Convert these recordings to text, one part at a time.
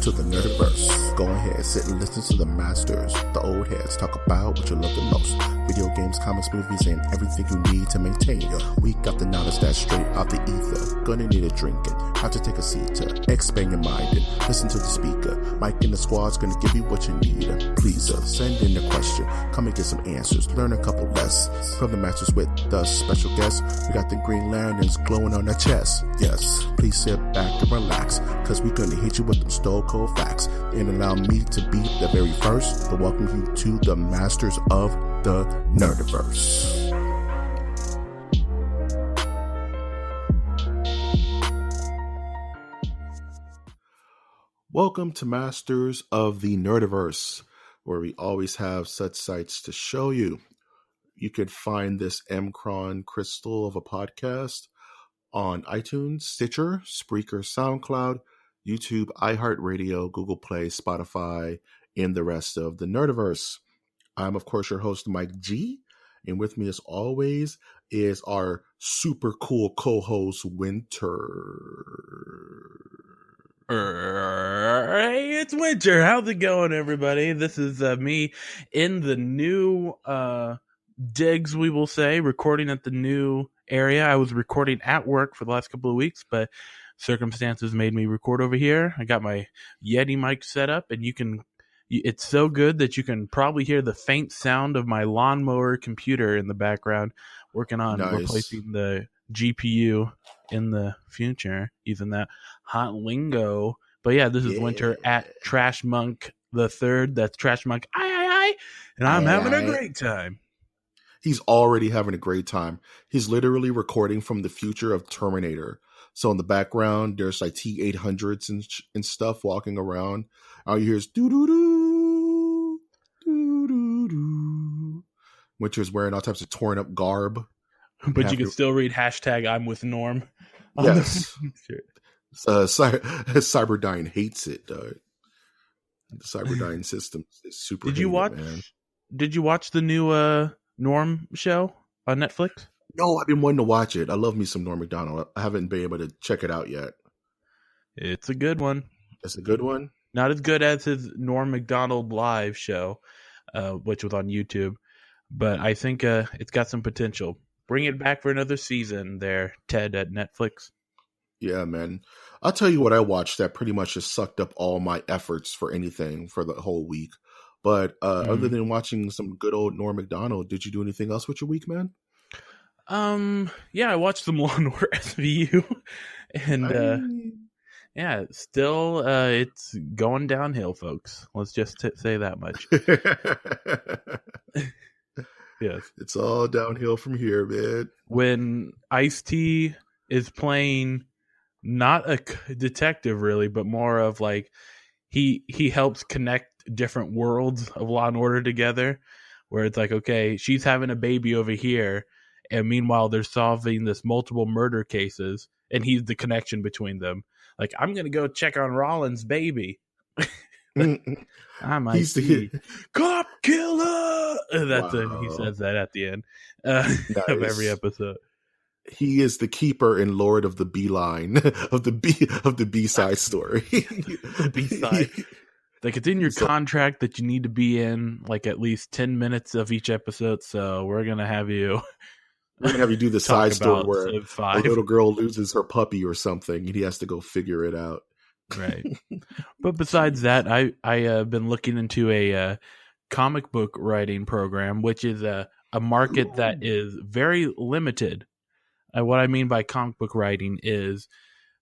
to the Nerdiverse. Go ahead, sit and listen to the masters, the old heads, talk about what you love the most. Video games, comics, movies, and everything you need to maintain. We got the knowledge that's straight out the ether. Gonna need a drink and have to take a seat to expand your mind and listen to the speaker. Mike and the squad's gonna give you what you need. Please send in a question, come and get some answers, learn a couple lessons from the masters with the special guests. We got the Green Lanterns glowing on their chest. Yes, please sit back and relax, cause we're gonna hit you with them stone cold facts. And allow me to be the very first to welcome you to the masters of the Nerdiverse. Welcome to Masters of the Nerdiverse, where we always have such sights to show you. You could find this M-Cron crystal of a podcast on iTunes, Stitcher, Spreaker, SoundCloud, YouTube, iHeartRadio, Google Play, Spotify, and the rest of the Nerdiverse. I'm, of course, your host, Mike G. And with me, as always, is our super cool co-host, Winter. Hey, it's Winter. How's it going, everybody? This is me in the new digs, we will say, recording at the new area. I was recording at work for the last couple of weeks, but circumstances made me record over here. I got my Yeti mic set up, and it's so good that you can probably hear the faint sound of my lawnmower computer in the background working on replacing the GPU in the future, using that hot lingo. But yeah, this is Winter at Trash Monk the Third. That's Trash Monk, and I'm having a great time. He's already having a great time. He's literally recording from the future of Terminator. So in the background, there's like T-800s and stuff walking around. All you hear is doo-doo-doo, doo-doo-doo. Winter's wearing all types of torn up garb. But you can still read hashtag I'm with Norm. Yes. Cyberdyne hates it. The Cyberdyne system is super. Did you watch the new Norm show on Netflix? No, I've been wanting to watch it. I love me some Norm Macdonald. I haven't been able to check it out yet. It's a good one. It's a good one? Not as good as his Norm Macdonald live show, which was on YouTube. But I think it's got some potential. Bring it back for another season there, Ted, at Netflix. Yeah, man. I'll tell you what I watched that pretty much just sucked up all my efforts for anything for the whole week. But other than watching some good old Norm Macdonald, did you do anything else with your week, man? Yeah, I watched some Law & Order SVU. And yeah, still it's going downhill, folks. Let's just say that much. Yes. It's all downhill from here, man. When Ice-T is playing not a detective really, but more of like he helps connect different worlds of Law and Order together, where it's like, okay, she's having a baby over here, and meanwhile they're solving this multiple murder cases, and he's the connection between them. Like, I'm gonna go check on Rollins' baby. I might see cop killer. He says that at the end of every episode. He is the keeper and lord of the B-line of the B-side story. The B-side. Like, it's in your contract that you need to be in like at least 10 minutes of each episode. So we're gonna have you do the side story where a little girl loses her puppy or something, and he has to go figure it out. Right. But besides that, I have been looking into a comic book writing program, which is a market that is very limited. What I mean by comic book writing is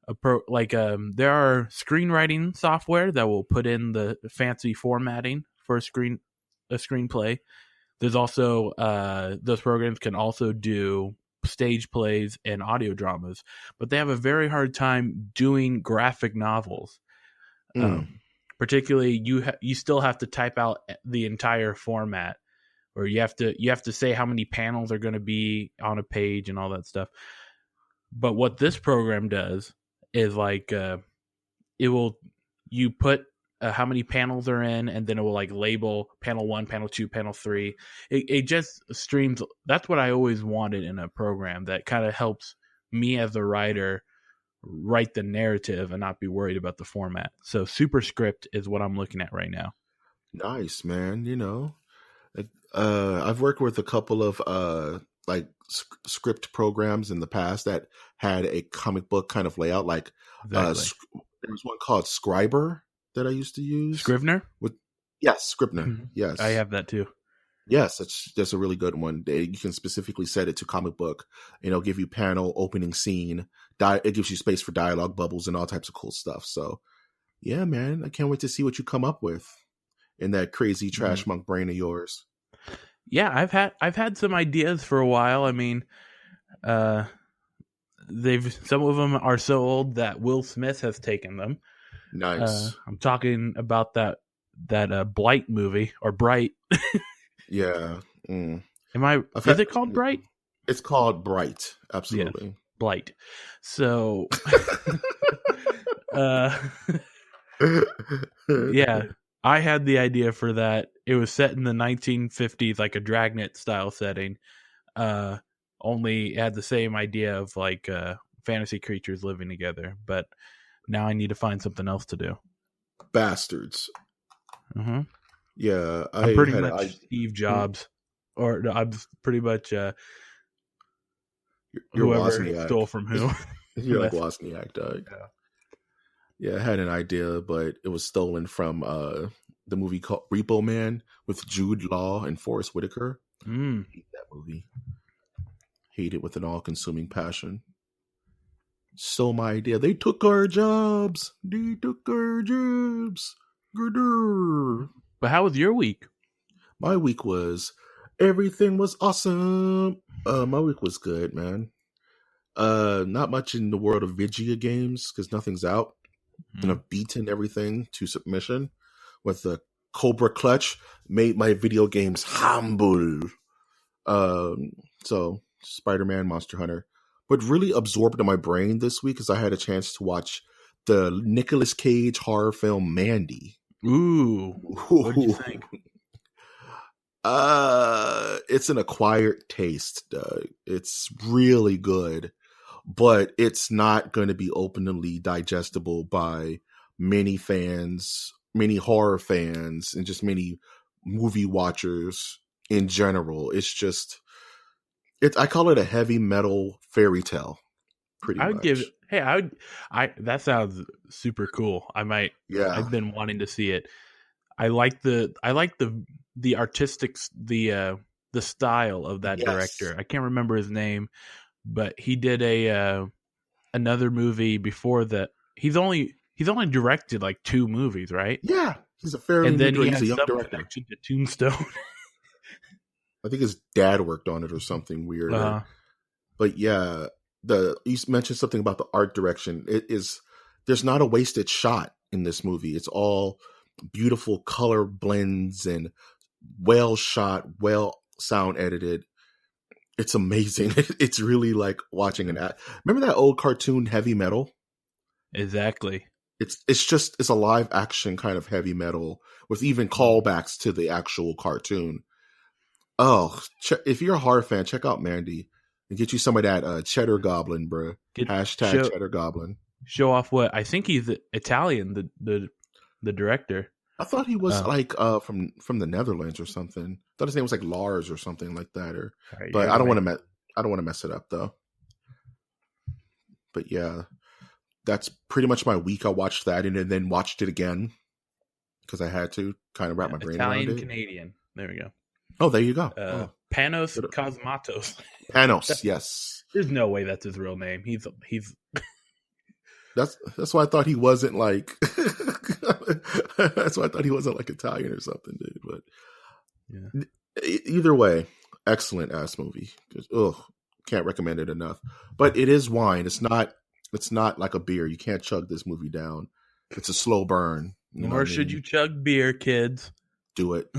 there are screenwriting software that will put in the fancy formatting for a screenplay. There's also those programs can also do stage plays and audio dramas, but they have a very hard time doing graphic novels. Particularly, you still have to type out the entire format, or you have to say how many panels are going to be on a page and all that stuff. But what this program does is like you put how many panels are in, and then it will like label panel 1, panel 2, panel 3. It just streams. That's what I always wanted in a program that kind of helps me as a writer write the narrative and not be worried about the format. So Superscript is what I'm looking at right now. Nice, man. I've worked with a couple of like script programs in the past that had a comic book kind of layout. Like Exactly. there was one called Scriber that I used to use. Scrivener? Yes, Scribner. Yes, I have that too. Yes, that's a really good one. You can specifically set it to comic book. It'll give you panel, opening scene. It gives you space for dialogue bubbles and all types of cool stuff. So, yeah, man, I can't wait to see what you come up with in that crazy trash monk brain of yours. Yeah, I've had some ideas for a while. I mean, some of them are so old that Will Smith has taken them. Nice. I'm talking about that Blight movie or Bright. Yeah. Is it called Bright? It's called Bright. Absolutely. Yes, Blight. So, yeah, I had the idea for that. It was set in the 1950s, like a Dragnet style setting. Only had the same idea of like fantasy creatures living together, but now I need to find something else to do. Bastards. Mm-hmm. Yeah, I'm pretty much Steve Jobs, or I'm pretty much you're whoever Wozniak. Stole from who. You're like Wozniak, dog. Yeah, I had an idea, but it was stolen from the movie called Repo Man with Jude Law and Forrest Whitaker. I hate that movie. Hate it with an all-consuming passion. Stole my idea. They took our jobs. Grrr. But how was your week? My week was everything was awesome. My week was good, man. Not much in the world of Vigia games because nothing's out. And I've beaten everything to submission with the Cobra Clutch. Made my video games humble. So Spider-Man, Monster Hunter, but really absorbed in my brain this week because I had a chance to watch the Nicolas Cage horror film Mandy. Ooh, what did you think? It's an acquired taste, Doug. It's really good, but it's not going to be openly digestible by many fans, many horror fans, and just many movie watchers in general. It's just, I call it a heavy metal fairy tale. Pretty much. That sounds super cool. I might. Yeah. I've been wanting to see it. I like the artistic, the style of that director. I can't remember his name, but he did another movie before that. He's only directed like 2 movies, right? Yeah, he's a fairly new director. He's a young director. Connection to Tombstone. I think his dad worked on it or something weird. But yeah, you mentioned something about the art direction. There's not a wasted shot in this movie. It's all beautiful color blends and well shot, well sound edited. It's amazing. It's really like watching remember that old cartoon Heavy Metal? Exactly. It's a live action kind of heavy metal with even callbacks to the actual cartoon. Oh, if you're a horror fan, check out Mandy and get you some of that Cheddar Goblin, bro. Cheddar Goblin. Show off what I think he's Italian, the director. I thought he was from the Netherlands or something. I thought his name was like Lars or something like that. But I don't want to mess it up though. But yeah, that's pretty much my week. I watched that and then watched it again because I had to kind of wrap my brain around it. Italian Canadian. There we go. Oh, there you go. Panos Cosmatos. Panos, yes. There's no way that's his real name. He's. That's why I thought he wasn't like. That's why I thought he wasn't like Italian or something, dude. But yeah. Either way, excellent ass movie. Can't recommend it enough. But it is wine. It's not like a beer. You can't chug this movie down. It's a slow burn. Nor should you chug beer, kids. Do it.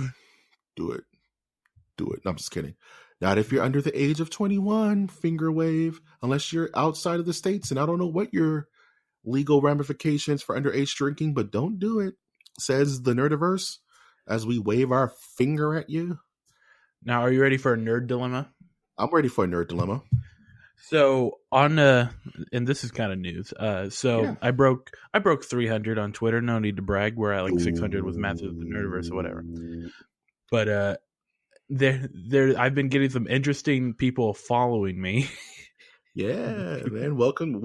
Do it. No, I'm just kidding. Not if you're under the age of 21, finger wave, unless you're outside of the States. And I don't know what your legal ramifications for underage drinking, but don't do it, says the Nerdiverse, as we wave our finger at you. Now, are you ready for a nerd dilemma? I'm ready for a nerd dilemma. So and this is kind of news. So I broke 300 on Twitter. No need to brag. We're at like 600 with Masters of the Nerdiverse or whatever. But I've been getting some interesting people following me. Yeah, man. Welcome.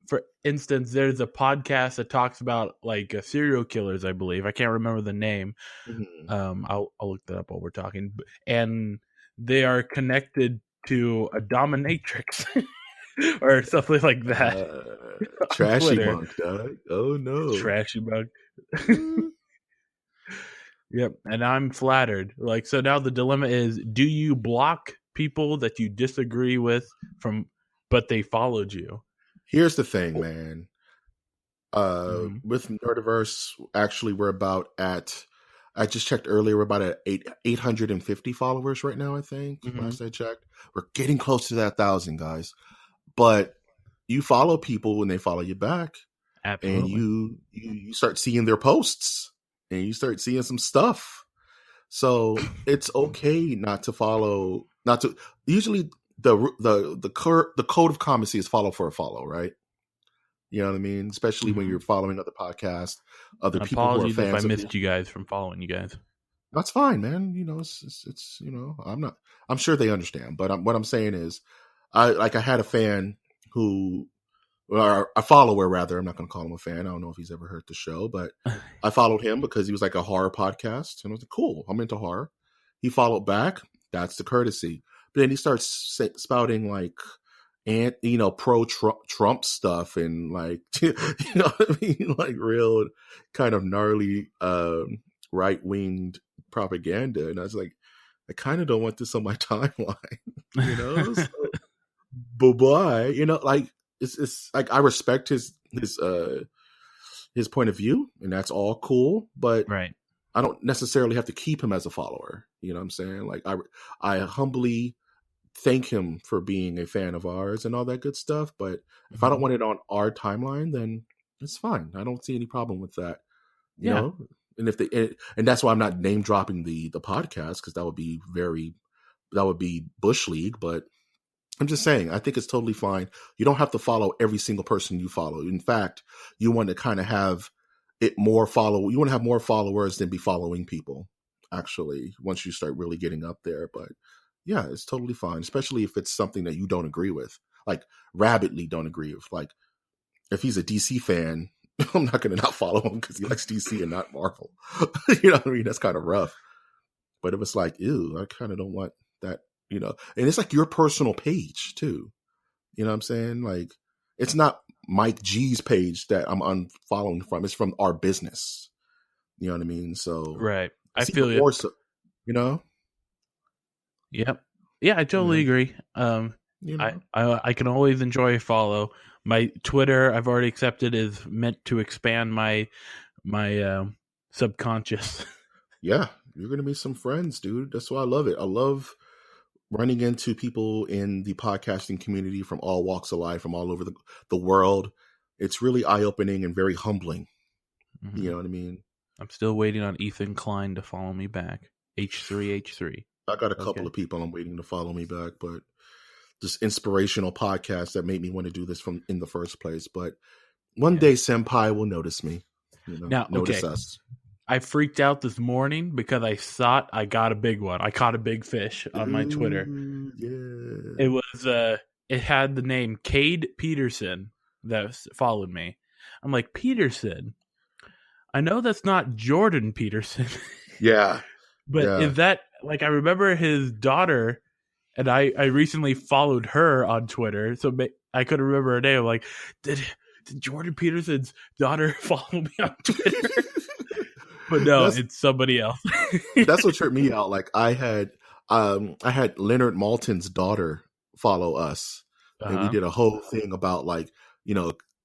For instance, there's a podcast that talks about like serial killers. I believe I can't remember the name. Mhm. I'll look that up while we're talking. And they are connected to a dominatrix or something like that on Trashy Twitter. monk, dog. Oh no. Trashy bug. Yep, and I'm flattered. Like, so now the dilemma is: do you block people that you disagree with but they followed you? Here's the thing, man. Mm-hmm. With Nerdiverse, actually, we're about at. I just checked earlier. We're about at 850 followers right now. I think last I checked, we're getting close to that 1,000, guys. But you follow people when they follow you back, Absolutely. and you start seeing their posts, and you start seeing some stuff. So it's okay not to follow. Not to usually the code of common is follow for a follow, right? You know what I mean? Especially when you're following other podcasts, other people who are Apologies if I fans of missed you guys from following you guys. That's fine, man. You know, it's I'm sure they understand, but what I'm saying is, I had a fan who, or a follower rather. I'm not going to call him a fan. I don't know if he's ever heard the show, but I followed him because he was like a horror podcast, and I was like, cool. I'm into horror. He followed back. That's the courtesy. But then he starts spouting like, and pro Trump stuff and like, you know what I mean, like real kind of gnarly right winged propaganda, and I was like, I kind of don't want this on my timeline, so, bye. Like it's like I respect his point of view, and that's all cool, but Right. I don't necessarily have to keep him as a follower. You know what I'm saying? Like I humbly thank him for being a fan of ours and all that good stuff. But if I don't want it on our timeline, then it's fine. I don't see any problem with that. You know? And if and that's why I'm not name dropping the podcast, because that would be Bush League. But I'm just saying, I think it's totally fine. You don't have to follow every single person you follow. In fact, you want to kind of have you want to have more followers than be following people, actually, once you start really getting up there. But yeah, it's totally fine, especially if it's something that you don't agree with, like rabidly don't agree with. Like if he's a DC fan, I'm not going to not follow him because he likes DC and not Marvel. You know what I mean? That's kind of rough. But if it's like, ew, I kind of don't want that, and it's like your personal page too. You know what I'm saying? Like it's not Mike G's page that I'm unfollowing from. It's from our business. You know what I mean? So right. I feel more so, Yep. Yeah, I totally agree. I can always enjoy a follow. My Twitter, I've already accepted, is meant to expand my subconscious. Yeah, you're gonna meet some friends, dude. That's why I love it. I love running into people in the podcasting community from all walks of life, from all over the world. It's really eye-opening and very humbling. You know what I mean? I'm still waiting on Ethan Klein to follow me back. H3H3. I got a couple of people I'm waiting to follow me back, but just inspirational podcasts that made me want to do this from in the first place. But one day Senpai will notice me. Notice us. I freaked out this morning because I thought I got a big one. I caught a big fish on my Twitter. Yeah. It was it had the name Cade Peterson that followed me. I'm like, Peterson? I know that's not Jordan Peterson. Yeah. But is that, like, I remember his daughter, and I recently followed her on Twitter, so I couldn't remember her name. I'm like, did Jordan Peterson's daughter follow me on Twitter? But no, it's somebody else. That's what tripped me out. Like I had Leonard Maltin's daughter follow us, and we did a whole thing about like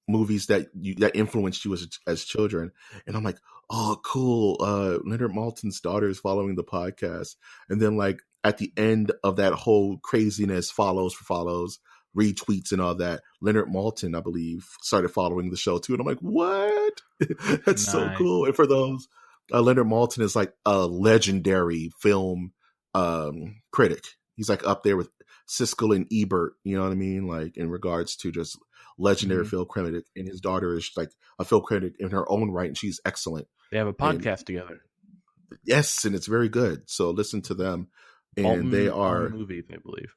movies that influenced you as children. And I'm like, oh, cool. Leonard Maltin's daughter is following the podcast, and then like at the end of that whole craziness, follows, retweets, and all that, Leonard Maltin, I believe, started following the show too. And I'm like, what? That's so cool. And for those. Leonard Maltin is like a legendary film critic. He's like up there with Siskel and Ebert. You know what I mean? Like in regards to just legendary film critic, and his daughter is like a film critic in her own right, and she's excellent. They have a podcast together. Yes, and it's very good. So listen to them, and they are movies, I believe.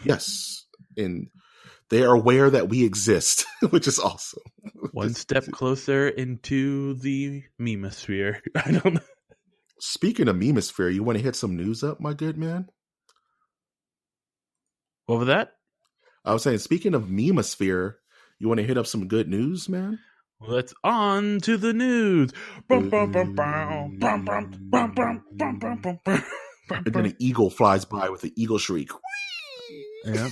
Yes, and they are aware that we exist, which is awesome. One step closer into the memosphere. I don't know. Speaking of memosphere, you want to hit some news up, my good man? What was that? I was saying, speaking of memosphere, you want to hit up some good news, man? Let's on to the news. And then an eagle flies by with an eagle shriek. Yeah.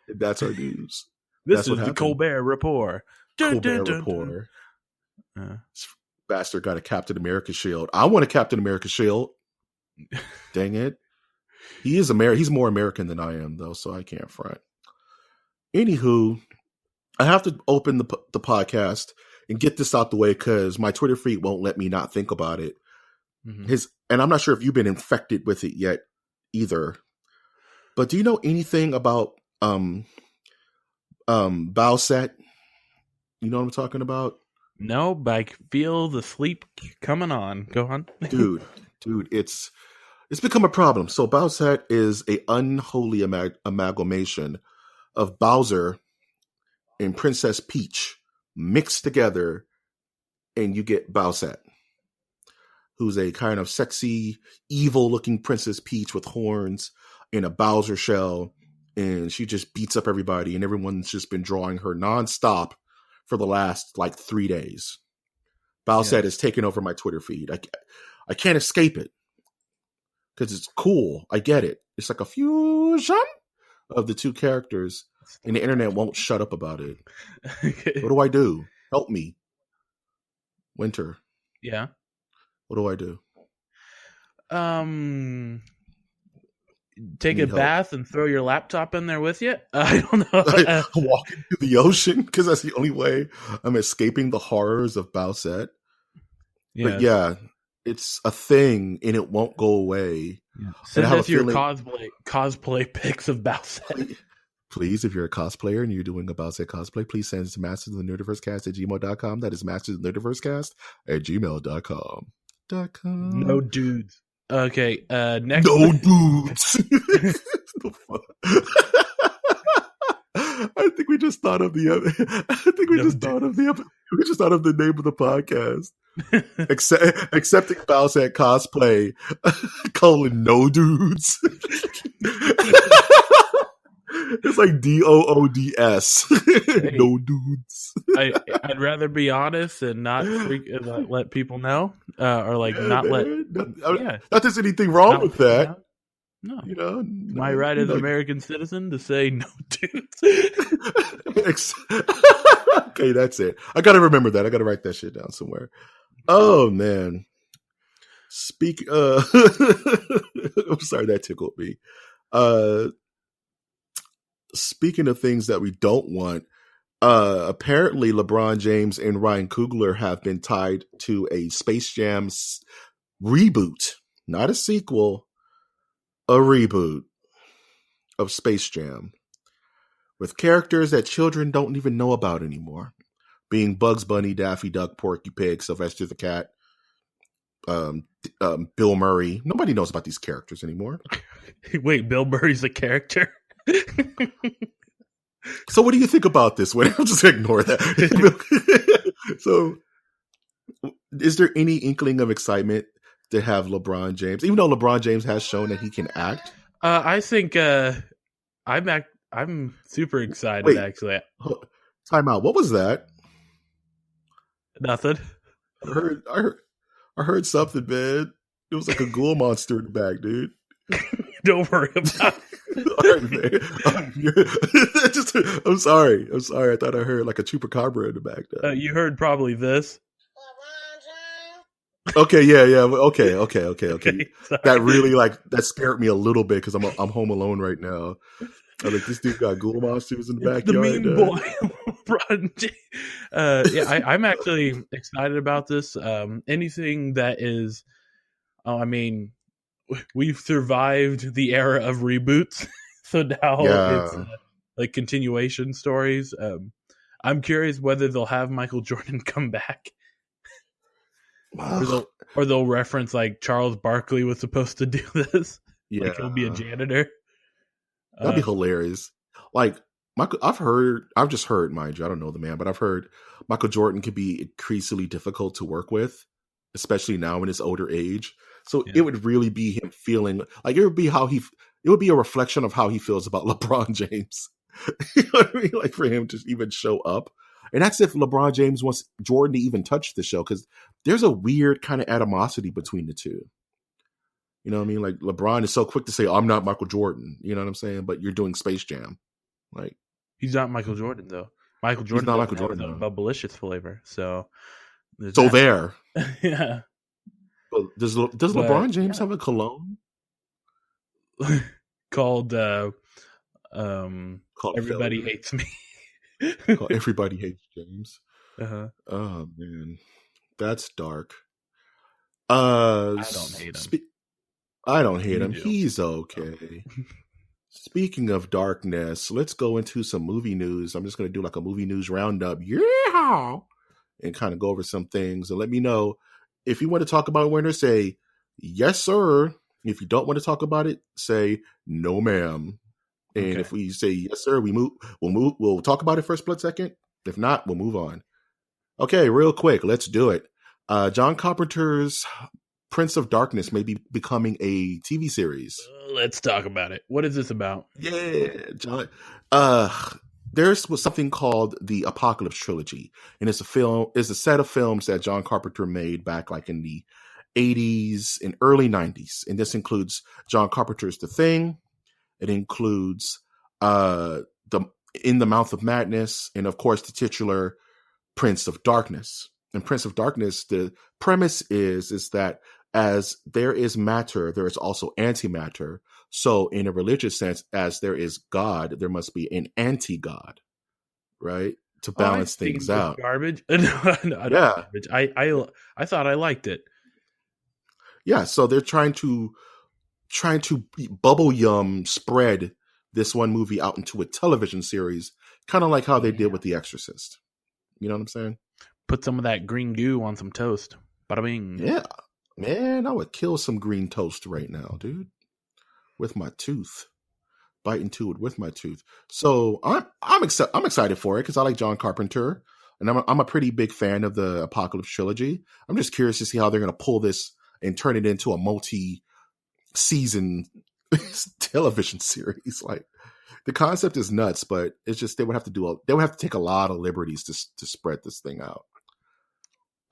That's our news. This is the Colbert Report. Report. This bastard got a Captain America shield. I want a Captain America shield. Dang it. He is He's more American than I am, though, so I can't front. Anywho, I have to open the podcast and get this out the way because my Twitter feed won't let me not think about it. Mm-hmm. And I'm not sure if you've been infected with it yet either. But do you know anything about Bowsette? You know what I'm talking about? No, but I feel the sleep coming on. Go on. dude, it's become a problem. So Bowsette is a unholy amalgamation of Bowser and Princess Peach mixed together, and you get Bowsette, who's a kind of sexy, evil-looking Princess Peach with horns in a Bowser shell, and she just beats up everybody, and everyone's just been drawing her nonstop for the last, 3 days. Bowsette has taken over my Twitter feed. I can't escape it, because it's cool. I get it. It's like a fusion of the two characters, and the internet won't shut up about it. Okay. What do I do? Help me. Winter. Yeah. What do I do? Take a bath and throw your laptop in there with you? I don't know. Walk into the ocean, because that's the only way I'm escaping the horrors of Bowsette. Yes. But yeah, it's a thing, and it won't go away. Yeah. Send us your cosplay pics of Bowsette. Please, if you're a cosplayer and you're doing a Bowsette cosplay, please send it to mastersofthenerdiversecast@gmail.com. That is mastersofthenerdiversecast@gmail.com. No dudes. Okay, next. No dudes. I think we just thought of the other. We just thought of the name of the podcast. Accepting Bowsette cosplay, no dudes. It's like DOODS. Hey, no dudes. I'd rather be honest and not let people know, or not let. Not there's anything wrong with that. No, no, my right as an American citizen to say no dudes. Okay, that's it. I gotta remember that. I gotta write that shit down somewhere. Oh man. I'm sorry, that tickled me. Speaking of things that we don't want, apparently LeBron James and Ryan Coogler have been tied to a Space Jam reboot, not a sequel, a reboot of Space Jam with characters that children don't even know about anymore, being Bugs Bunny, Daffy Duck, Porky Pig, Sylvester the Cat, Bill Murray. Nobody knows about these characters anymore. Wait, Bill Murray's a character? So what do you think about this? I'll just ignore that. So is there any inkling of excitement to have LeBron James, even though LeBron James has shown that he can act? I think I'm super excited. Actually, time out. What was that? Nothing. I heard something, man. It was like a ghoul monster in the back, dude. Don't worry about it. I'm sorry. I thought I heard like a chupacabra in the back there. You heard probably this. Okay, yeah. Okay. That really that scared me a little bit because I'm home alone right now. I'm like, this dude got ghoul monsters in the backyard. The meme boy. I'm actually excited about this. Anything that is, we've survived the era of reboots, So now it's Yeah. like continuation stories. I'm curious whether they'll have Michael Jordan come back, or Ugh. they'll reference like Charles Barkley was supposed to do this, like he'll be a Yeah. janitor. That'd be Uh, hilarious. Like Michael, I've just heard, mind you, I don't know the man, but I've heard Michael Jordan can be increasingly difficult to work with, especially now in his older age. So yeah, it would really be him feeling like it would be a reflection of how he feels about LeBron James. You know what I mean? Like for him to even show up. And that's if LeBron James wants Jordan to even touch the show, because there's a weird kind of animosity between the two. You know what I mean? Like LeBron is so quick to say, "I'm not Michael Jordan." You know what I'm saying? But you're doing Space Jam. Like he's not Michael Jordan though. Michael he's Jordan not doesn't Michael have his Jordan own though. bubblicious flavor, so there's So that. there. Yeah, But does but LeBron James yeah, have a cologne called called Everybody Failure? Hates Me. Called Everybody Hates James. Uh-huh. Oh man, that's dark. I don't hate him. I don't hate You him. do. He's Oh. okay. Speaking of darkness, let's go into some movie news. I'm just going to do like a movie news roundup. Yeah. And kind of go over some things and let me know if you want to talk about Winter, say yes, sir. If you don't want to talk about it, say no, ma'am. And Okay. if we say yes, sir, we'll talk about it for a split second. If not, we'll move on. Okay, real quick, let's do it. John Carpenter's Prince of Darkness may be becoming a TV series. Let's talk about it. What is this about? Yeah, John. There's something called the Apocalypse Trilogy, and it's a set of films that John Carpenter made back like in the 80s and early 90s. And this includes John Carpenter's The Thing. It includes the In the Mouth of Madness, and of course the titular Prince of Darkness. In Prince of Darkness, the premise is that as there is matter, there is also antimatter. So, in a religious sense, as there is God, there must be an anti-God, right? To Oh, I've balance seen things this out. garbage. No, not Yeah. garbage. I thought I liked it. Yeah. So they're trying to bubble yum spread this one movie out into a television series, kind of like how they did with The Exorcist. You know what I'm saying? Put some of that green goo on some toast. Bada bing. Yeah. Man, I would kill some green toast right now, dude. With my tooth. Bite into it with my tooth. So I'm excited for it because I like John Carpenter, and I'm a pretty big fan of the Apocalypse trilogy. I'm just curious to see how they're going to pull this and turn it into a multi-season television series. Like the concept is nuts, but it's just they would have to take a lot of liberties to spread this thing out.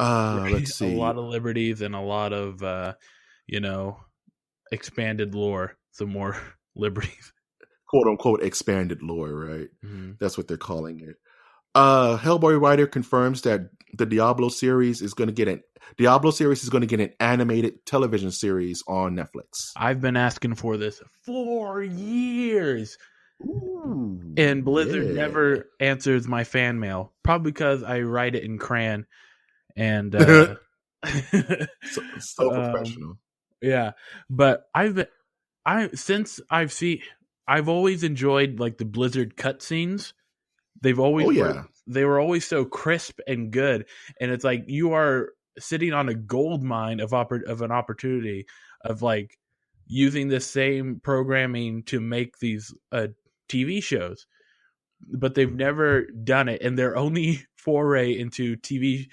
Right. Let's A see. lot of liberties and a lot of expanded lore. Some more liberties. Quote unquote expanded lore, right? Mm-hmm. That's what they're calling it. Hellboy writer confirms that the Diablo series is going to get an animated television series on Netflix. I've been asking for this for years. Ooh, And Blizzard yeah. never answers my fan mail. Probably because I write it in crayon. And so professional. Yeah. But I've always enjoyed like the Blizzard cutscenes. They were always so crisp and good, and it's like you are sitting on a gold mine of an opportunity of like using the same programming to make these TV shows, but they've never done it, and their only foray into TV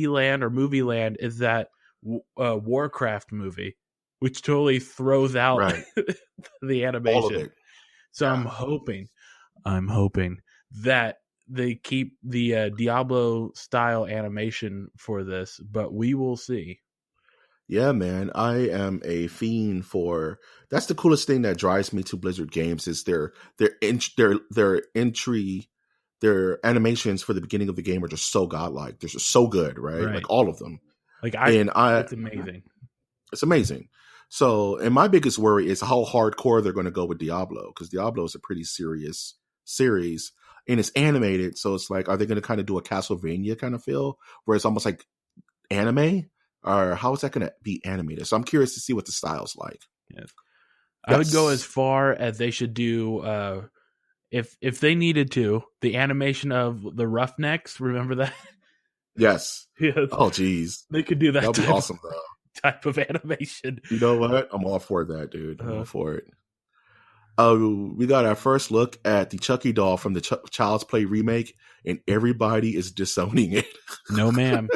land or movie land is that Warcraft movie, which totally throws out Right. the animation. All of it. So Yeah. I'm hoping that they keep the Diablo style animation for this, but we will see. Yeah, man, I am a fiend for. That's the coolest thing that drives me to Blizzard games is their animations for the beginning of the game are just so godlike. They're just so good, right? Like all of them. It's amazing. It's amazing. So, and my biggest worry is how hardcore they're going to go with Diablo, because Diablo is a pretty serious series and it's animated. So it's like, are they going to kind of do a Castlevania kind of feel where it's almost like anime, or how is that going to be animated? So I'm curious to see what the style's like. Yes. I would go as Yes. far as they should do. If they needed to, the animation of the Roughnecks. Remember that? Yes. Yes, Oh, geez. they could do That that would be type awesome, though. of animation. You know what? I'm all for that, dude. I'm all Uh, for it. We got our first look at the Chucky doll from the Child's Play remake, and everybody is disowning it. no, ma'am.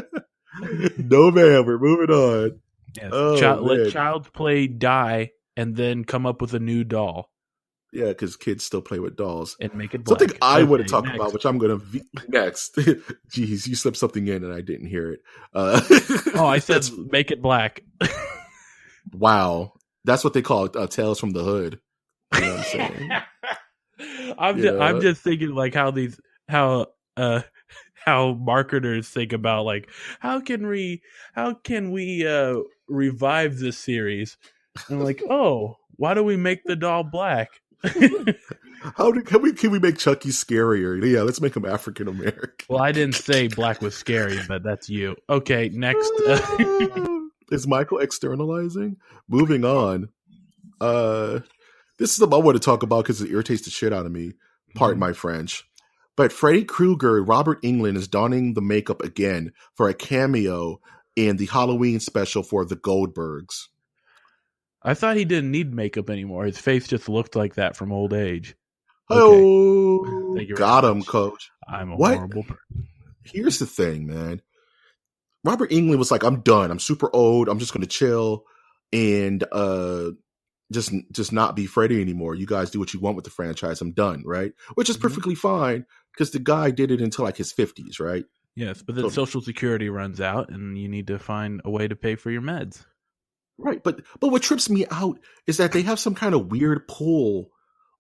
No, man. We're moving on. Yes. Oh, Let man. Child's Play die and then come up with a new doll Yeah, because kids still play with dolls. and make it Something black. I want to Okay, talk next. about, which I'm going to next. Jeez, you slipped something in and I didn't hear it. Oh, I said make it black. Wow. That's what they call it, Tales from the Hood. You know what I'm saying? I'm just thinking like how marketers think about like how can we revive this series? And I'm like, oh, why do we make the doll black? Can we make Chucky scarier? Yeah, let's make him African American. Well, I didn't say black was scary, but that's you. Okay, next. Is Michael externalizing? Moving on. This is something I want to talk about because it irritates the shit out of me. Pardon my French. But Freddy Krueger, Robert Englund, is donning the makeup again for a cameo in the Halloween special for the Goldbergs. I thought he didn't need makeup anymore. His face just looked like that from old age. Oh, Thank you very got him, much. coach. I'm a What? horrible person. Here's the thing, man. Robert Englund was like, I'm done. I'm super old. I'm just going to chill and just not be Freddy anymore. You guys do what you want with the franchise. I'm done, right? Which is perfectly fine because the guy did it until like his 50s, right? Yes, but then Social Security runs out and you need to find a way to pay for your meds. Right, but what trips me out is that they have some kind of weird pull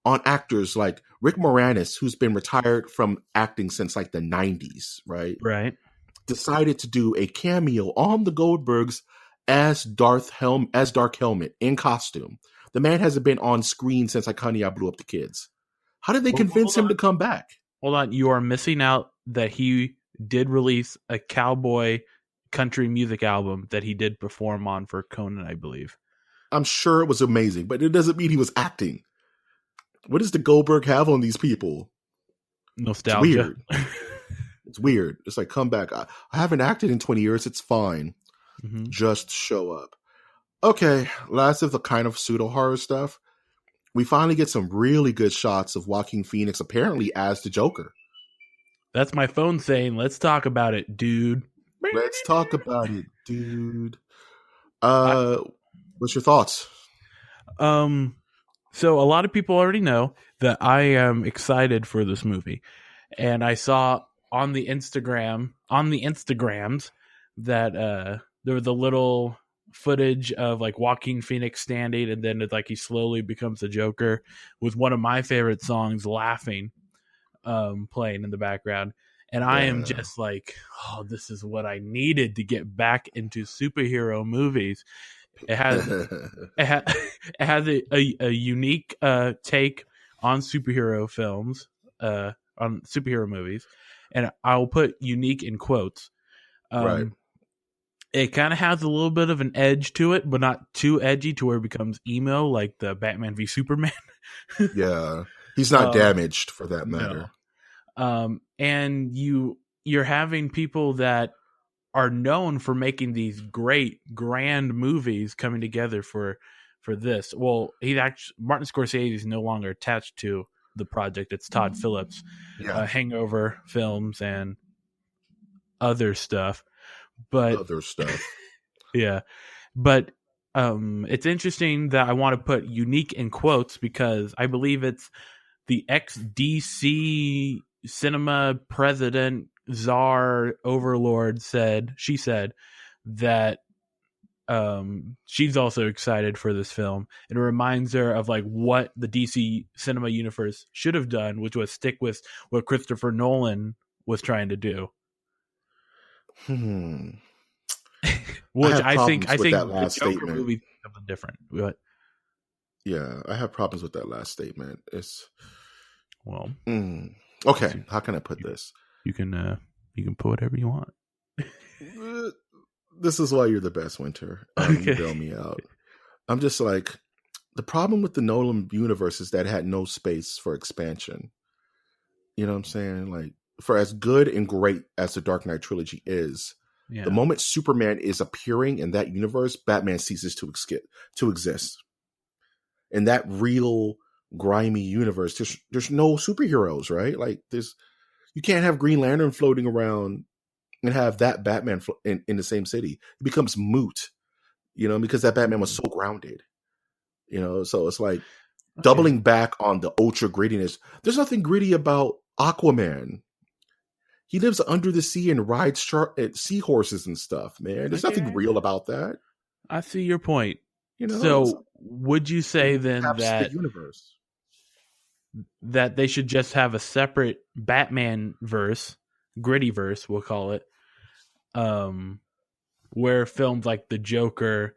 on actors like Rick Moranis, who's been retired from acting since like the 90s, right? Right. Decided to do a cameo on the Goldbergs as Dark Helmet in costume. The man hasn't been on screen since I Blew Up the Kids. How did they convince him to come back? Hold on, you are missing out that he did release a cowboy country music album that he did perform on for Conan, I believe. I'm sure it was amazing, but it doesn't mean he was acting. What does the Goldberg have on these people? Nostalgia. It's weird. It's weird. It's like, come back. I haven't acted in 20 years. It's fine. Mm-hmm. Just show up. Okay, last of the kind of pseudo-horror stuff. We finally get some really good shots of Joaquin Phoenix apparently as the Joker. That's my phone saying, let's talk about it, dude. Let's talk about it, dude. What's your thoughts? So a lot of people already know that I am excited for this movie. And I saw on the Instagrams that there was a little footage of like Joaquin Phoenix standing and then like he slowly becomes the Joker with one of my favorite songs, Laughing, playing in the background. And I am just like, oh, this is what I needed to get back into superhero movies. It has a unique take on superhero films, on superhero movies, and I'll put unique in quotes. Right. It kind of has a little bit of an edge to it, but not too edgy to where it becomes emo, like the Batman v Superman. Yeah, he's not damaged for that matter. No. And you're having people that are known for making these great grand movies coming together for this. Well, Martin Scorsese is no longer attached to the project. It's Todd Phillips, Hangover films and other stuff. But yeah, but it's interesting that I want to put unique in quotes because I believe it's the ex-DC cinema president, czar, overlord she said that she's also excited for this film. It reminds her of like what the DC cinema universe should have done, which was stick with what Christopher Nolan was trying to do. Which I think that last the Joker statement. movie is something different. But yeah, I have problems with that last statement. It's okay. How can I put this? You can put whatever you want. This is why you're the best, Winter. You bail me out. I'm just like, the problem with the Nolan universe is that it had no space for expansion. You know what I'm saying? Like, for as good and great as the Dark Knight trilogy is, the moment Superman is appearing in that universe, Batman ceases to exist. In that real grimy universe, there's no superheroes, right? Like, you can't have Green Lantern floating around and have that Batman in the same city. It becomes moot, because that Batman was so grounded. So it's like doubling back on the ultra grittiness. There's nothing gritty about Aquaman. He lives under the sea and rides seahorses and stuff, man. There's nothing real about that. I see your point. So would you say then that the universe, that they should just have a separate Batman verse, gritty verse, we'll call it, where films like the Joker,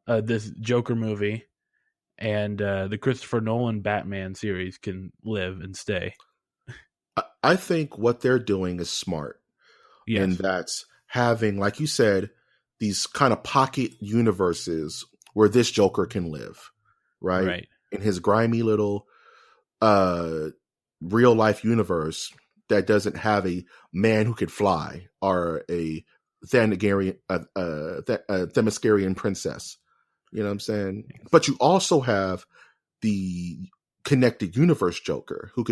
this Joker movie, and the Christopher Nolan Batman series can live and stay? I think what they're doing is smart. Yes. And that's having, like you said, these kind of pocket universes where this Joker can live, right? In his grimy little real life universe that doesn't have a man who could fly or a Themyscirian princess. You know what I'm saying? Yes. But you also have the connected universe Joker who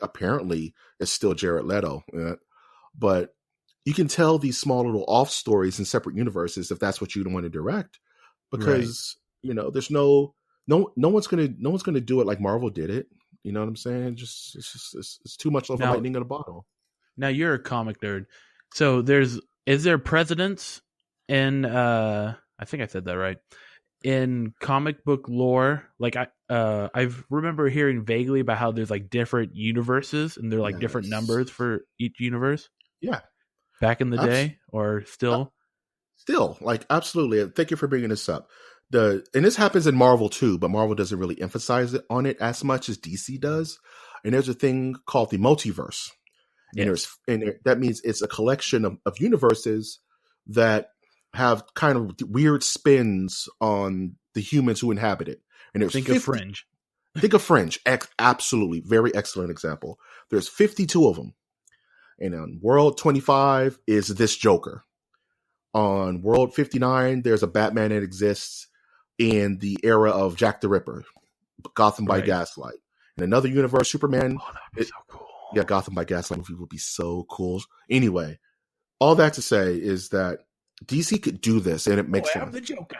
apparently is still Jared Leto. But you can tell these small little off stories in separate universes if that's what you want to direct, because there's no one's gonna do it like Marvel did it. You know what I'm saying? It's too much of lightning in a bottle. Now you're a comic nerd, so is there presidents in I think I said that right, in comic book lore? Like I remember hearing vaguely about how there's like different universes and they're like different numbers for each universe. Yeah. Back in the day, or still? Still, like, absolutely. Thank you for bringing this up. And this happens in Marvel too, but Marvel doesn't really emphasize it as much as DC does. And there's a thing called the multiverse. Yes. And that means it's a collection of universes that have kind of weird spins on the humans who inhabit it. And there's Think of Fringe. Think of Fringe. Absolutely. Very excellent example. There's 52 of them. And on World 25 is this Joker. On World 59, there's a Batman that exists in the era of Jack the Ripper, Gotham by Gaslight. In another universe, Superman. Oh, that'd be so cool. Yeah, Gotham by Gaslight movie would be so cool. Anyway, all that to say is that DC could do this, and it makes sense. I'm the Joker.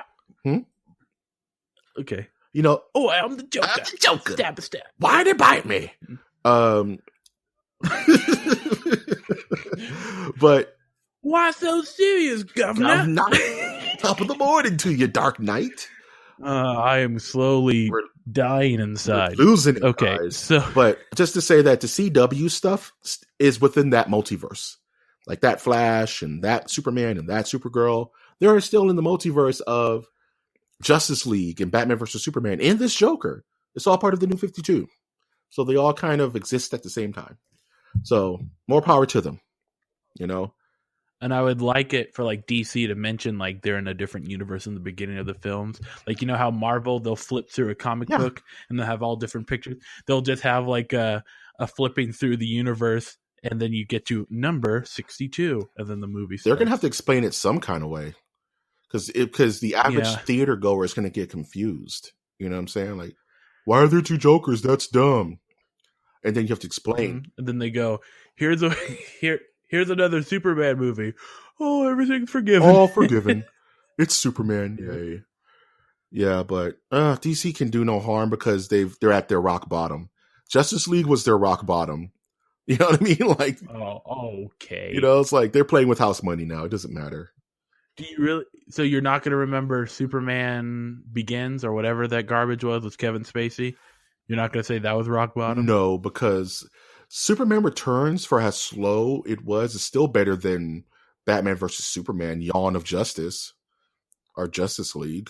Okay. I'm the Joker. I'm the Joker. Stab. Why did it bite me? But why so serious, Governor? Top of the morning to you, Dark Knight. I am slowly dying inside. Losing it. Okay, guys. But just to say that the CW stuff is within that multiverse. Like that Flash and that Superman and that Supergirl. They're still in the multiverse of Justice League and Batman vs. Superman and this Joker. It's all part of the New 52. So they all kind of exist at the same time. So more power to them, And I would like it for like DC to mention like they're in a different universe in the beginning of the films. Like, how Marvel, they'll flip through a comic book and they'll have all different pictures. They'll just have like a flipping through the universe, and then you get to number 62, and then the movie starts. They're going to have to explain it some kind of way, because the average theater goer is going to get confused. You know what I'm saying? Like, why are there two Jokers? That's dumb. And then you have to explain. And then they go, here's another Superman movie. Oh, everything's forgiven. All forgiven. It's Superman. Yay. Yeah, but DC can do no harm because they're at their rock bottom. Justice League was their rock bottom. You know what I mean? Like, oh, okay. It's like they're playing with house money now. It doesn't matter. Do you really? So you're not going to remember Superman Begins or whatever that garbage was with Kevin Spacey? You're not going to say that was rock bottom? No, because Superman Returns, for how slow it was, is still better than Batman vs. Superman, Yawn of Justice, or Justice League.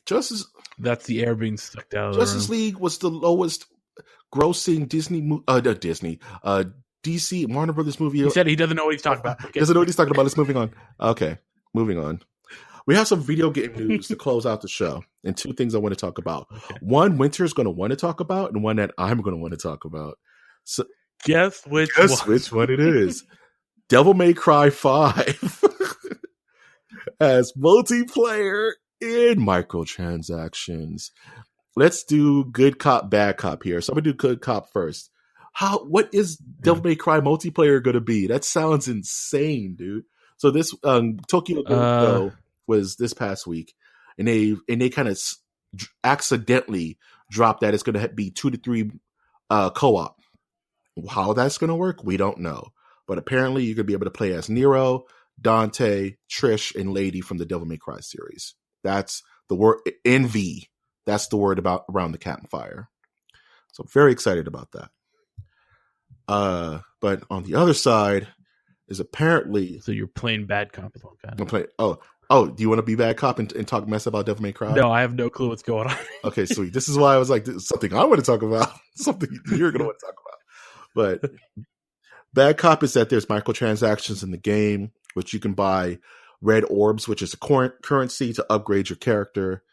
That's the air being sucked out of the Justice room. League was the lowest grossing DC Warner Brothers movie. He said he doesn't know what he's talking about. Okay. Doesn't know what he's talking about. Let's moving on. Okay, moving on. we have some video game news to close out the show, and two things I want to talk about. Okay. One, Winter's going to want to talk about, and one that I'm going to want to talk about. So, guess which one it is. Devil May Cry 5 has multiplayer and microtransactions. Let's do good cop, bad cop here. So I'm gonna do good cop first. What is Devil May Cry multiplayer gonna be? That sounds insane, dude. So this Tokyo Game Show was this past week, and they kind of accidentally dropped that it's gonna be 2 to 3 co-op. How that's gonna work, we don't know. But apparently, you're gonna be able to play as Nero, Dante, Trish, and Lady from the Devil May Cry series. That's the word NV. That's the word about around the campfire. So I'm very excited about that. But on the other side is apparently. So you're playing bad cop as well, kind of. Do you want to be bad cop and talk mess about Devil May Cry? No, I have no clue what's going on. Okay, sweet. This is why I was like, this is something I want to talk about. Something you're going to want to talk about. But bad cop is that there's microtransactions in the game, which you can buy red orbs, which is a currency to upgrade your character.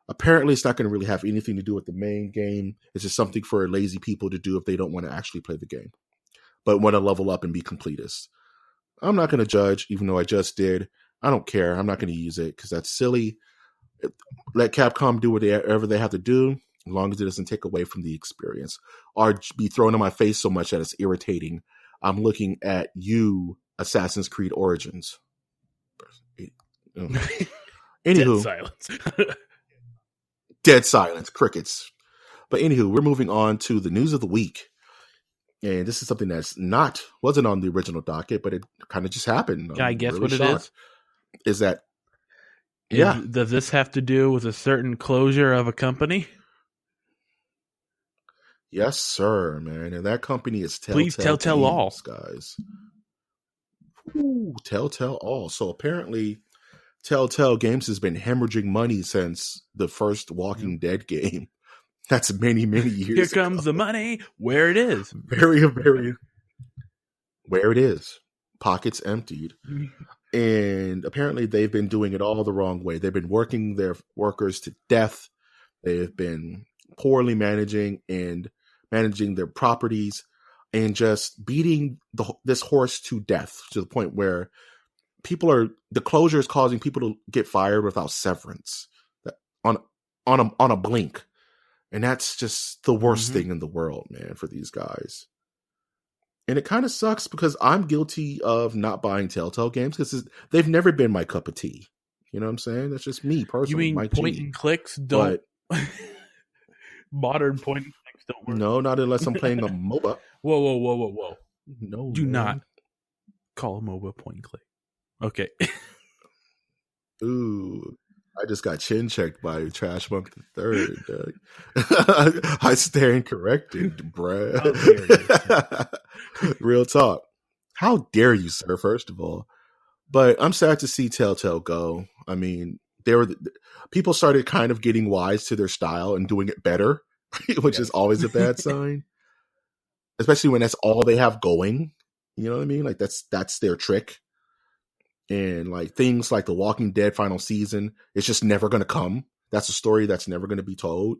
Apparently, it's not going to really have anything to do with the main game. It's just something for lazy people to do if they don't want to actually play the game, but want to level up and be completists. I'm not going to judge, even though I just did. I don't care. I'm not going to use it because that's silly. Let Capcom do whatever they have to do, as long as it doesn't take away from the experience or be thrown in my face so much that it's irritating. I'm looking at you, Assassin's Creed Origins. Anywho, Dead silence. Dead silence, crickets. But anywho, we're moving on to the news of the week. And this is something wasn't on the original docket, but it kind of just happened. Can I guess what it is? Is that, does this have to do with a certain closure of a company? Yes, sir, man. And that company is Telltale. Please Telltale All, guys. Ooh, Telltale All. So apparently, Telltale Games has been hemorrhaging money since the first Walking Dead game. That's many, many years Here comes the money. Where it is. Very, very. Where it is. Pockets emptied. And apparently they've been doing it all the wrong way. They've been working their workers to death. They've been poorly managing their properties and just beating this horse to death to the point where the closure is causing people to get fired without severance on a blink. And that's just the worst thing in the world, man, for these guys. And it kind of sucks because I'm guilty of not buying Telltale games because they've never been my cup of tea. You know what I'm saying? That's just me personally. You mean point and clicks don't... Modern point and clicks don't work? No, not unless I'm playing a MOBA. Whoa. No, do not call a MOBA point and click. Okay. Ooh, I just got chin checked by Trash Monk the Third. I stand corrected, bruh. Real talk. How dare you, sir? First of all, but I'm sad to see Telltale go. I mean, people started kind of getting wise to their style and doing it better, which is always a bad sign. Especially when that's all they have going. You know what I mean? Like that's their trick. And like things like The Walking Dead final season, it's just never going to come. That's a story that's never going to be told.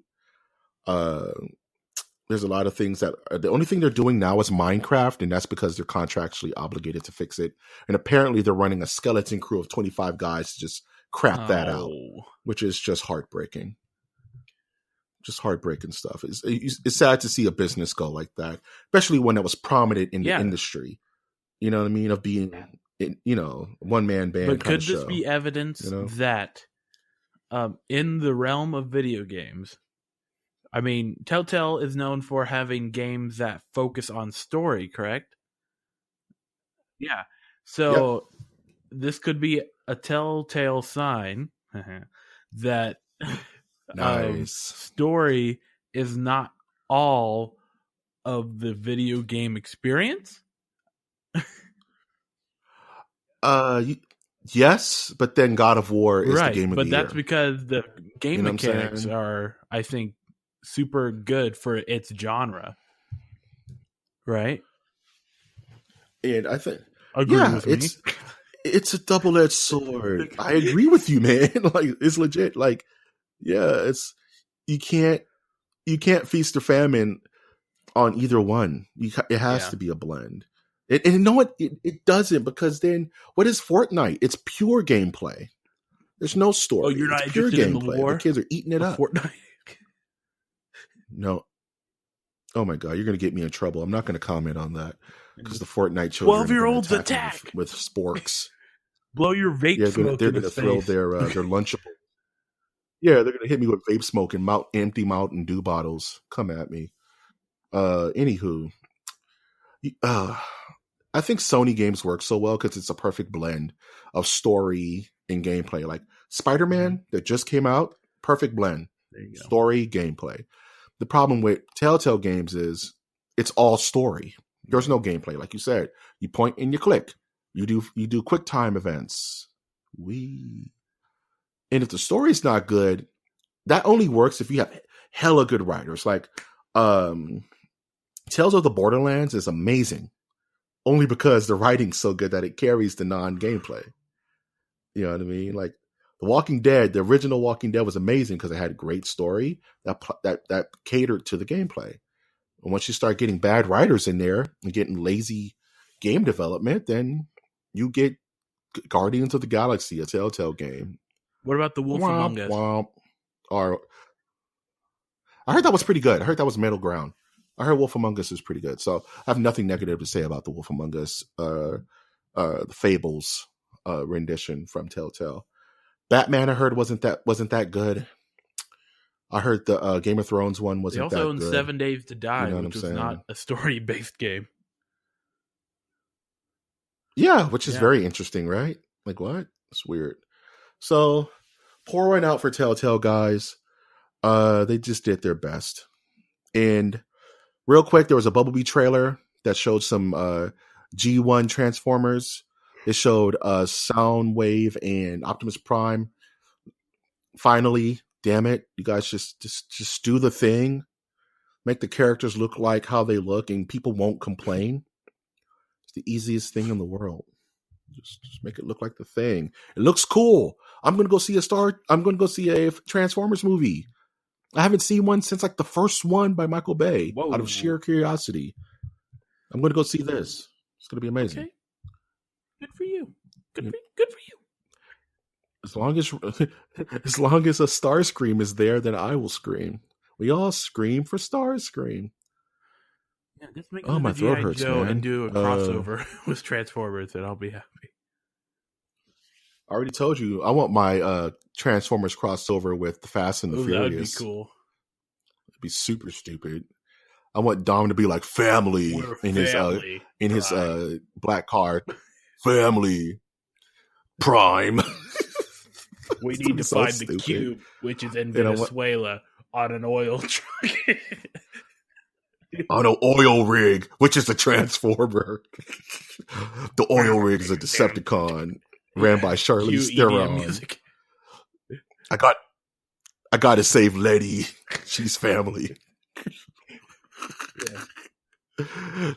There's a lot of things that the only thing they're doing now is Minecraft, and that's because they're contractually obligated to fix it. And apparently they're running a skeleton crew of 25 guys to just crap that out, which is just heartbreaking. Just heartbreaking stuff. It's sad to see a business go like that, especially when it was prominent in the industry. You know what I mean? Of being, one man band. But could this be evidence that in the realm of video games, I mean, Telltale is known for having games that focus on story, correct? Yeah. So this could be a telltale sign that story is not all of the video game experience. Yes, but then God of War is the game of the year. But that's because the game mechanics are, I think, super good for its genre, right? And I think agree with me. It's a double-edged sword. I agree with you, man. Like, it's legit. Like, yeah, it's you can't feast or famine on either one. It has to be a blend. And you know what? It doesn't, because then what is Fortnite? It's pure gameplay. There's no story. Oh, you're not it's pure interested gameplay. in the lore? The kids are eating it up. Fortnite. No. Oh my god, you're gonna get me in trouble. I'm not gonna comment on that because the Fortnite children 12-year-olds attack with sporks. Blow your vape smoke. They're gonna throw their Lunchable. Yeah, they're gonna hit me with vape smoke and empty Mountain Dew bottles. Come at me. Anywho, I think Sony games work so well because it's a perfect blend of story and gameplay. Like Spider-Man that just came out, perfect blend. There you go. Story, gameplay. The problem with Telltale games is it's all story. There's no gameplay. Like you said, you point and you click. You do quick time events. And if the story's not good, that only works if you have hella good writers. Like Tales of the Borderlands is amazing, only because the writing's so good that it carries the non-gameplay. You know what I mean? Like The Walking Dead, the original Walking Dead was amazing because it had a great story that catered to the gameplay. And once you start getting bad writers in there and getting lazy game development, then you get Guardians of the Galaxy, a Telltale game. What about The Wolf Among Us? Or I heard that was pretty good. I heard that was middle ground. I heard Wolf Among Us is pretty good. So I have nothing negative to say about the Wolf Among Us, the Fables rendition from Telltale. Batman, I heard wasn't that good. I heard the Game of Thrones one wasn't that good. They also own 7 Days to Die, which was not a story-based game. Yeah, which is very interesting, right? Like, what? It's weird. So, pour one out for Telltale, guys. They just did their best. And real quick, there was a Bumblebee trailer that showed some G1 Transformers. It showed Soundwave and Optimus Prime. Finally, damn it, you guys just do the thing. Make the characters look like how they look, and people won't complain. It's the easiest thing in the world. Just make it look like the thing. It looks cool. I'm gonna go see a Transformers movie. I haven't seen one since like the first one by Michael Bay. Whoa. Out of sheer curiosity. I'm gonna go see this. It's gonna be amazing. Okay. Good for you. Good for you. As long as a Starscream is there, then I will scream. We all scream for Starscream. Yeah, just make my throat hurts, man. And do a crossover with Transformers, and I'll be happy. I already told you I want my Transformers crossover with the Fast and the Furious. That'd be cool. It'd be super stupid. I want Dom to be like family in his black car. Family Prime. We need to find the cube, which is in Venezuela, on an oil truck. On an oil rig, which is a Transformer. The oil rig is a Decepticon ran by Charlize Theron. I got to save Letty. She's family. Yeah.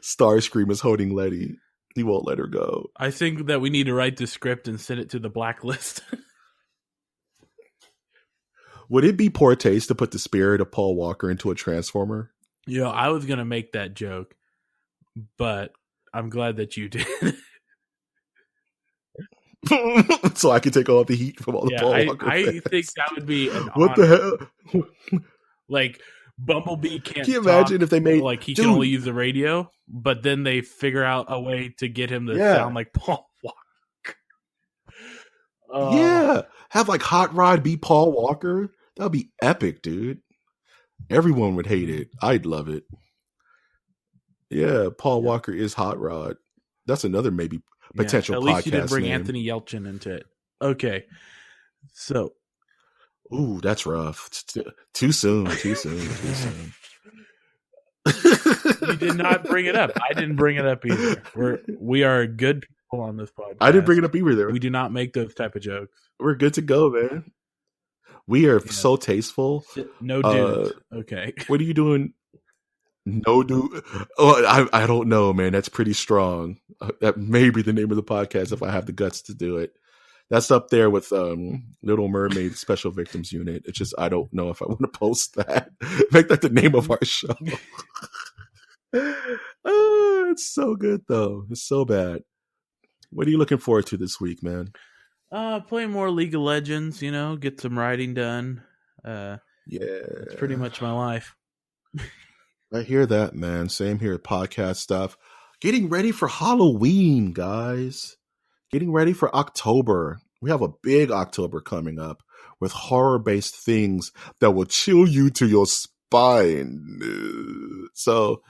Starscream is holding Letty. He won't let her go. I think that we need to write the script and send it to the blacklist. Would it be poor taste to put the spirit of Paul Walker into a Transformer? I was going to make that joke, but I'm glad that you did. So I can take all the heat from all the Paul Walker fans. I think that would be an What honor. the hell? Like, Bumblebee can't Can you imagine if they made... Like, he can only use the radio, but then they figure out a way to get him to sound like Paul Walker. Yeah. Have, like, Hot Rod be Paul Walker. That would be epic, dude. Everyone would hate it. I'd love it. Yeah, Paul Walker is Hot Rod. That's another maybe potential podcast. At least you didn't bring Anthony Yelchin into it. Okay. So. Ooh, that's rough. Too soon. You did not bring it up. I didn't bring it up either. We are good people on this podcast. I didn't bring it up either. We do not make those type of jokes. We're good to go, man. We are so tasteful. No dudes. Okay. What are you doing? No, dude. Oh, I don't know, man. That's pretty strong. That may be the name of the podcast if I have the guts to do it. That's up there with Little Mermaid Special Victims Unit. It's just I don't know if I want to post that. Make that the name of our show. It's so good though. It's so bad. What are you looking forward to this week, man? Play more League of Legends. Get some writing done. Yeah, it's pretty much my life. I hear that, man. Same here. Podcast stuff. Getting ready for Halloween, guys. Getting ready for October. We have a big October coming up with horror-based things that will chill you to your spine. So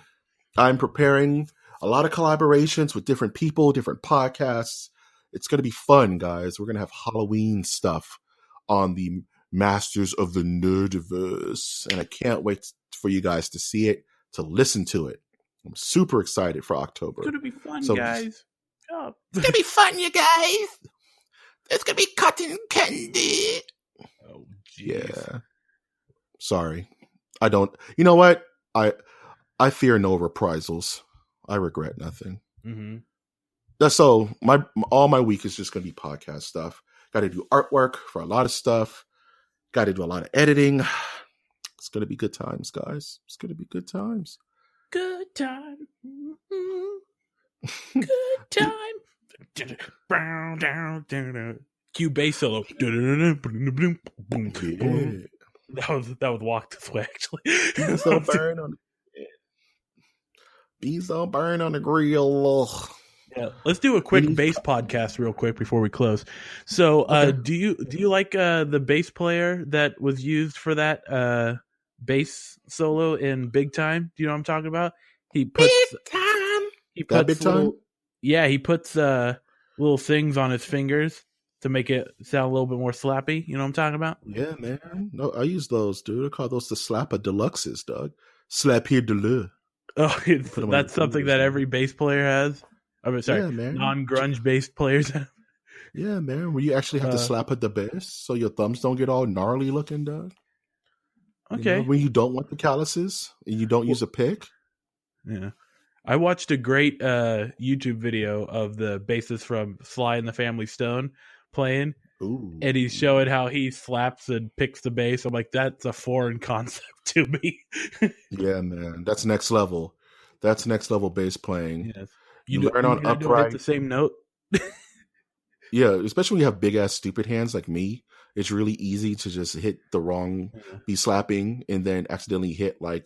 I'm preparing a lot of collaborations with different people, different podcasts. It's going to be fun, guys. We're going to have Halloween stuff on the Masters of the Nerdiverse. And I can't wait for you guys to see it, to listen to it. I'm super excited for October. It's going to be fun, guys. It's going to be fun, you guys. It's going to be cotton candy. Oh, geez. Yeah. Sorry. I don't. You know what? I fear no reprisals. I regret nothing. Mm-hmm. So all my week is just going to be podcast stuff. Got to do artwork for a lot of stuff. Got to do a lot of editing. It's going to be good times, guys. It's going to be good times. Good time. Mm-hmm. Good time. Cue bass solo. Yeah. That was Walk This Way, actually. Bees don't burn on the grill. Yeah, let's do a quick bass podcast real quick before we close. So, Okay. do you like the bass player that was used for that bass solo in Big Time? Do you know what I'm talking about? He puts Big time. he That puts Big Time? he puts little things on his fingers to make it sound a little bit more slappy. You know what I'm talking about? Yeah, man. No, I use those, dude. I call those the Slapper Deluxes, dog. Slappy Deluxe. Oh, that's something that every bass player has. I'm sorry, Yeah, man. non-grunge bass players have. Yeah, man. Where you actually have to slap at the bass so your thumbs don't get all gnarly looking, dog. Okay. When you don't want the calluses and you don't use a pick. Yeah. I watched a great YouTube video of the bassist from Sly and the Family Stone playing, Ooh. and he's showing how he slaps and picks the bass. I'm like, that's a foreign concept to me. Yeah, man. That's next level. That's next level bass playing. Yes. You learn on don't hit upright. the same note. Yeah, especially when you have big ass stupid hands like me. It's really easy to just hit the wrong, be slapping, and then accidentally hit like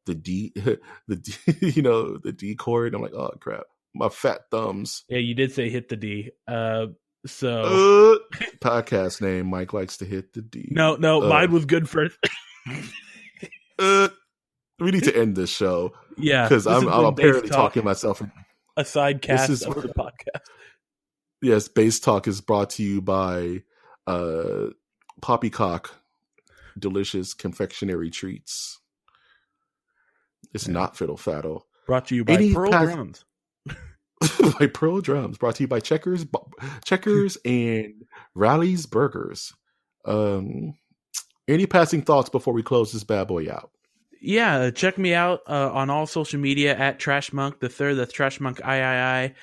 the D, the D, the D chord. I'm like, oh crap, my fat thumbs. Yeah, you did say hit the D. Podcast name: Mike likes to hit the D. No, mine was good first. We need to end this show. Yeah, because I'm apparently talking myself. A side cast of the podcast. Yes, Bass Talk is brought to you by Poppycock Delicious Confectionery Treats. It's not Fiddle Faddle. Brought to you by Pearl Drums. By Pearl Drums. Brought to you by Checkers and Rally's Burgers. Any passing thoughts before we close this bad boy out? Yeah, check me out on all social media at Trash Monk the Third. That's Trash Monk III.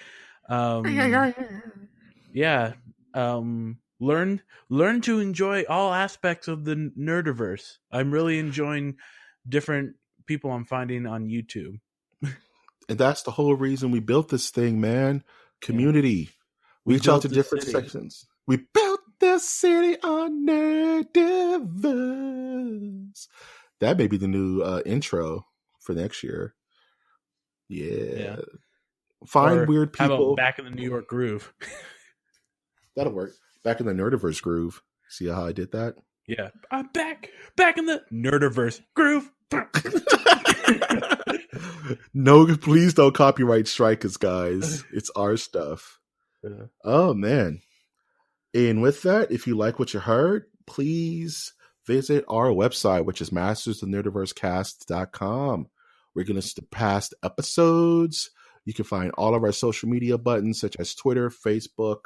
Yeah. Learn to enjoy all aspects of the nerdiverse. I'm really enjoying different people I'm finding on YouTube. And that's the whole reason we built this thing, man. Community. Reach out to different sections. We built this city on nerdiverse. That may be the new intro for next year. Yeah. Find weird people. How about Back in the New York Groove? That'll work. Back in the Nerdiverse groove. See how I did that? Yeah. I'm back in the Nerdiverse groove. No, please don't copyright strike us, guys. It's our stuff. Yeah. Oh, man. And with that, if you like what you heard, please visit our website, which is mastersofnerdiversecast.com. We're going to see the past episodes. You can find all of our social media buttons, such as Twitter, Facebook,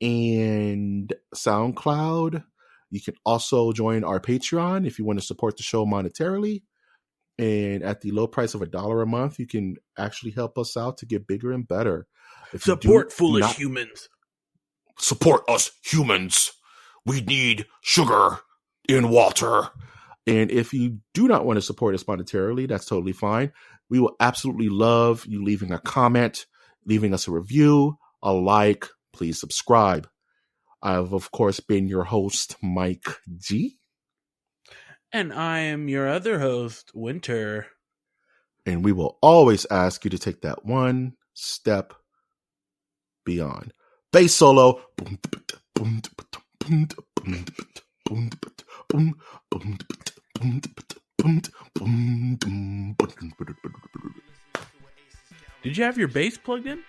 and SoundCloud. You can also join our Patreon if you want to support the show monetarily. And at the low price of $1 a month, you can actually help us out to get bigger and better. If you Support do foolish not- humans. Support us humans. We need sugar in water. And if you do not want to support us monetarily, that's totally fine. We will absolutely love you leaving a comment, leaving us a review, a like. Please subscribe. I've, of course, been your host, Mike G. And I am your other host, Winter. And we will always ask you to take that one step beyond. Bass solo. Did you have your bass plugged in?